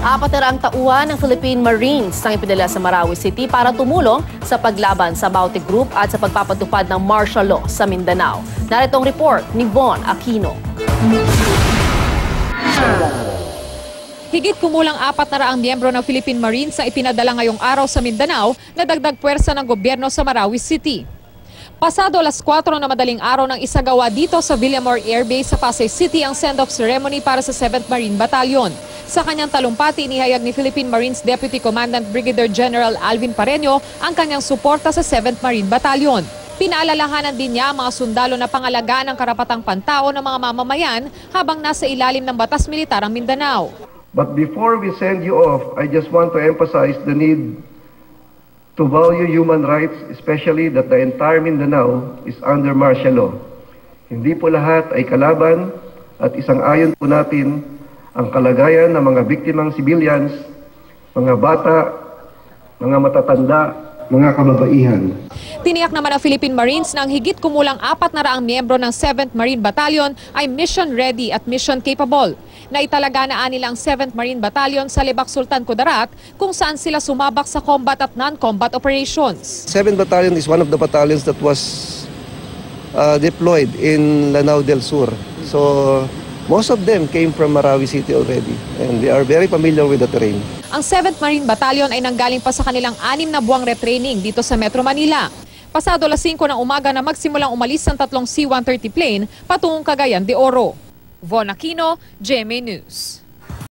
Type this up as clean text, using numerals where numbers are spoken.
400 tauhan ng Philippine Marines ang ipinadala sa Marawi City para tumulong sa paglaban sa Maute Group at sa pagpapatupad ng martial law sa Mindanao. Narito ang report ni Von Aquino. Higit kumulang 400 miyembro ng Philippine Marines ang ipinadala ngayong araw sa Mindanao na dagdag puwersa ng gobyerno sa Marawi City. Pasado alas 4 na madaling araw nang isagawa dito sa Villamor Air Base sa Pasay City ang send-off ceremony para sa 7th Marine Battalion. Sa kanyang talumpati, inihayag ni Philippine Marines Deputy Commandant Brigadier General Alvin Pareño ang kanyang suporta sa 7th Marine Battalion. Pinaalalahanan din niya ang mga sundalo na pangalagaan ng karapatang pantao ng mga mamamayan habang nasa ilalim ng batas militar ang Mindanao. But before we send you off, I just want to emphasize the need to value human rights, especially that the entire Mindanao is under martial law. Hindi po lahat ay kalaban at isang-ayon po natin ang kalagayan ng mga biktimang civilians, mga bata, mga matatanda, mga kababaihan. Tiniyak naman ng Philippine Marines na ang higit kumulang 400 miyembro ng 7th Marine Battalion ay mission ready at mission capable. Naitalaga na nilang 7th Marine Battalion sa Lebak Sultan Kudarat kung saan sila sumabak sa combat at non-combat operations. 7th Battalion is one of the battalions that was deployed in Lanao del Sur. So most of them came from Marawi City already and they are very familiar with the terrain. Ang 7th Marine Battalion ay nanggaling pa sa kanilang 6 na buwang retraining dito sa Metro Manila. Pasado alas 5 ng umaga na magsimulang umalis ang 3 C-130 plane patungong Cagayan de Oro. Von Aquino, GMA News.